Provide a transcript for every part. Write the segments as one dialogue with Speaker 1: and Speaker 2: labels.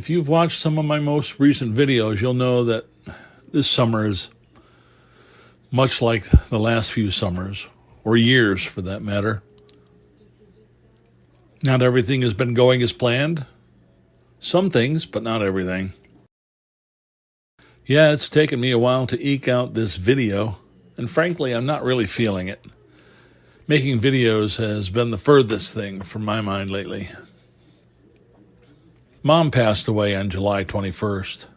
Speaker 1: If you've watched some of my most recent videos, you'll know that this summer is much like the last few summers, or years for that matter. Not everything has been going as planned. Some things, but not everything. Yeah, it's taken me a while to eke out this video, and frankly, I'm not really feeling it. Making videos has been the furthest thing from my mind lately. Mom passed away on July 21st.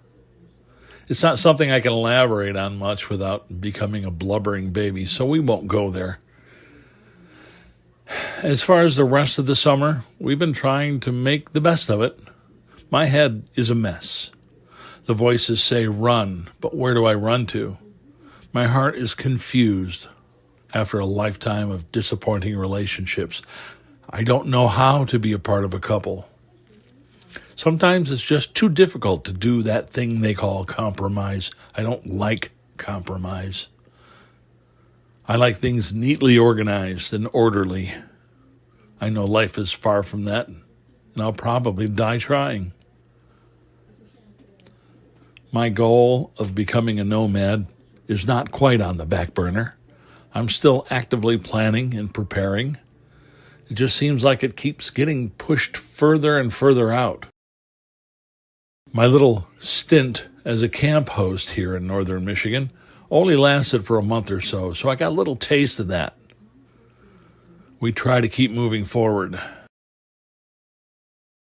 Speaker 1: It's not something I can elaborate on much without becoming a blubbering baby, so we won't go there. As far as the rest of the summer, we've been trying to make the best of it. My head is a mess. The voices say run, but where do I run to? My heart is confused after a lifetime of disappointing relationships. I don't know how to be a part of a couple. Sometimes it's just too difficult to do that thing they call compromise. I don't like compromise. I like things neatly organized and orderly. I know life is far from that, and I'll probably die trying. My goal of becoming a nomad is not quite on the back burner. I'm still actively planning and preparing. It just seems like it keeps getting pushed further and further out. My little stint as a camp host here in northern Michigan only lasted for a month or so I got a little taste of that. We try to keep moving forward.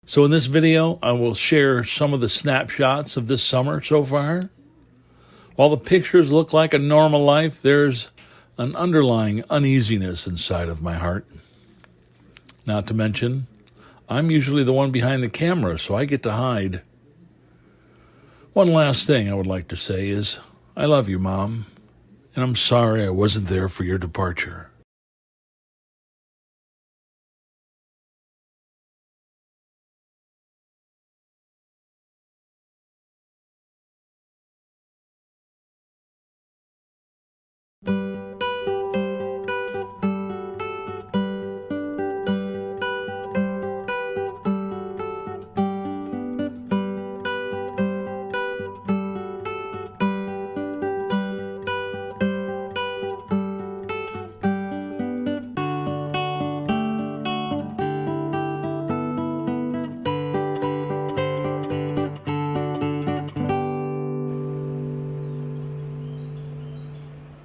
Speaker 1: So in this video, I will share some of the snapshots of this summer so far. While the pictures look like a normal life, there's an underlying uneasiness inside of my heart. Not to mention, I'm usually the one behind the camera, so I get to hide. One last thing I would like to say is, I love you, Mom, and I'm sorry I wasn't there for your departure.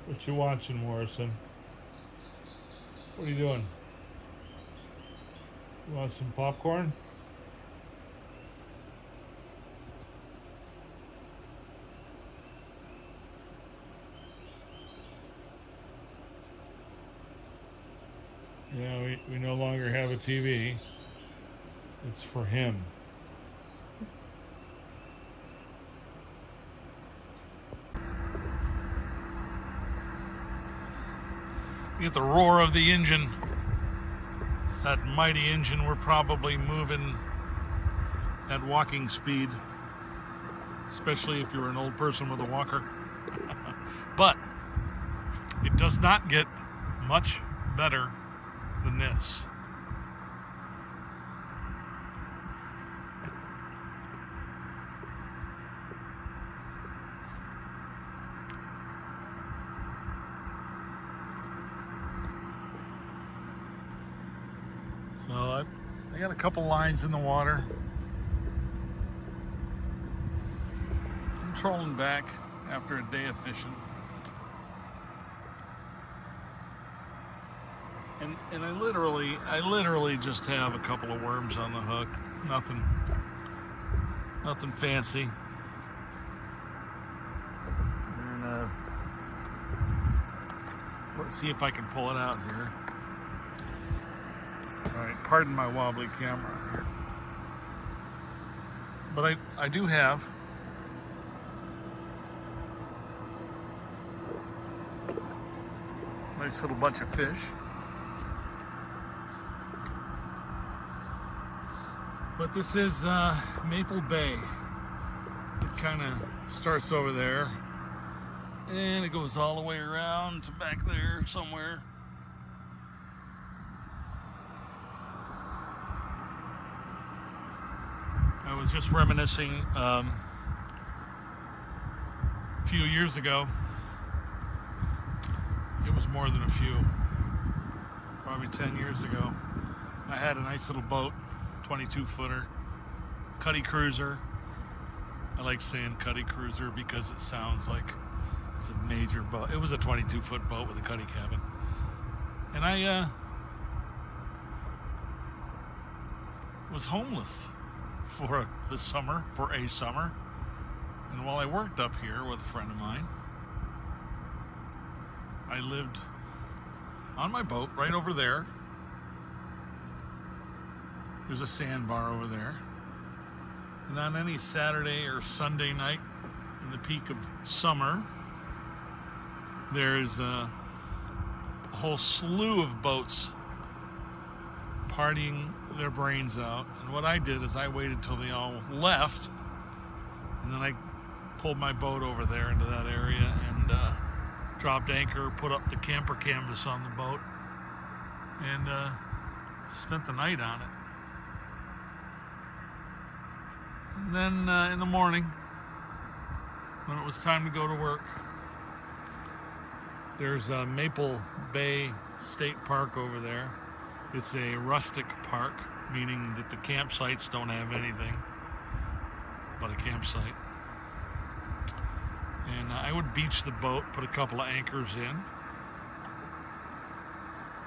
Speaker 1: What you watching, Morrison? What are you doing? You want some popcorn? Yeah, we no longer have a TV. It's for him. You get the roar of the engine. That mighty engine, we're probably moving at walking speed, especially if you're an old person with a walker. But it does not get much better than this. So I got a couple lines in the water. I'm trolling back after a day of fishing. And I literally just have a couple of worms on the hook. Nothing fancy. And let's see if I can pull it out here. All right, pardon my wobbly camera here. But I do have a nice little bunch of fish. But this is Maple Bay. It kind of starts over there and it goes all the way around to back there somewhere. I was just reminiscing a few years ago. It was more than a few, probably 10 years ago. I had a nice little boat, 22-footer, Cuddy Cruiser. I like saying Cuddy Cruiser because it sounds like it's a major boat. It was a 22-foot boat with a cuddy cabin. And I was homeless for a summer. And while I worked up here with a friend of mine, I lived on my boat right over there. There's a sandbar over there. And on any Saturday or Sunday night in the peak of summer, there's a whole slew of boats partying their brains out. And what I did is I waited till they all left, and then I pulled my boat over there into that area and dropped anchor, put up the camper canvas on the boat, and spent the night on it. And then in the morning, when it was time to go to work, there's Maple Bay State Park over there. It's a rustic park, meaning that the campsites don't have anything but a campsite. And I would beach the boat, put a couple of anchors in,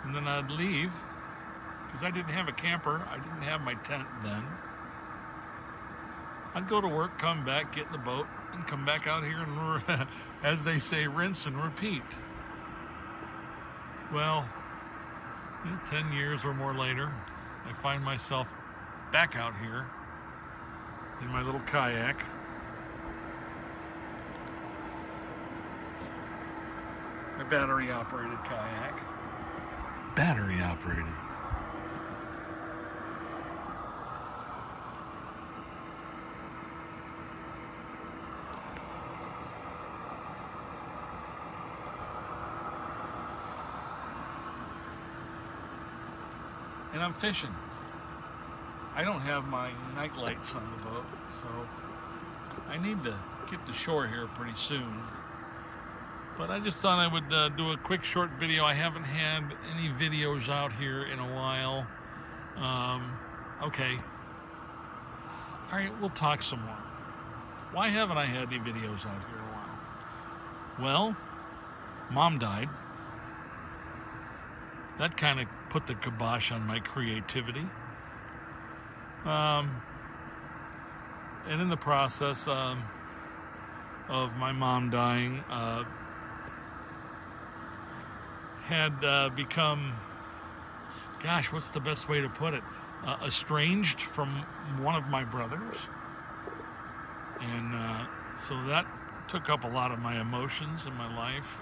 Speaker 1: and then I'd leave, because I didn't have a camper. I didn't have my tent then. I'd go to work, come back, get in the boat, and come back out here and, as they say, rinse and repeat. Well, 10 years or more later, I find myself back out here in my little kayak. My battery-operated kayak. Battery-operated. And I'm fishing. I don't have my night lights on the boat, so I need to get to shore here pretty soon. But I just thought I would do a quick short video. I haven't had any videos out here in a while. Okay. All right, we'll talk some more. Why haven't I had any videos out here in a while? Well, Mom died. That kind of put the kibosh on my creativity. And in the process of my mom dying, had become, gosh, what's the best way to put it? Estranged from one of my brothers. And so that took up a lot of my emotions in my life,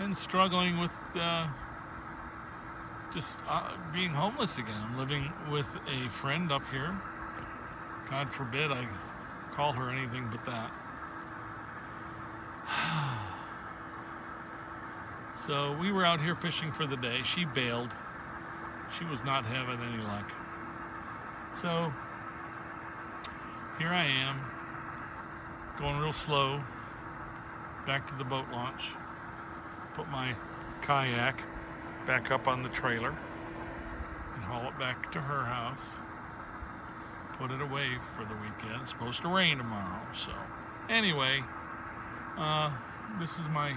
Speaker 1: and struggling with just being homeless again. I'm living with a friend up here. God forbid I call her anything but that. So we were out here fishing for the day. She bailed. She was not having any luck. So here I am, going real slow, back to the boat launch. Put my kayak back up on the trailer and haul it back to her house. Put it away for the weekend. It's supposed to rain tomorrow. So anyway, this is my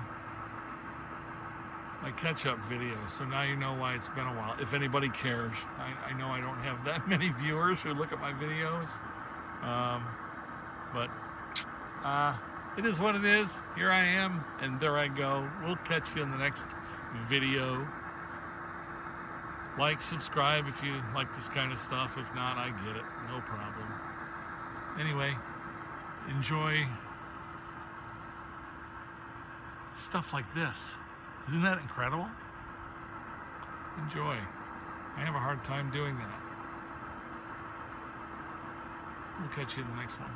Speaker 1: catch-up video. So now you know why it's been a while. If anybody cares, I know I don't have that many viewers who look at my videos. But it is what it is. Here I am, and there I go. We'll catch you in the next video. Like, subscribe if you like this kind of stuff. If not, I get it. No problem. Anyway, enjoy stuff like this. Isn't that incredible? Enjoy. I have a hard time doing that. We'll catch you in the next one.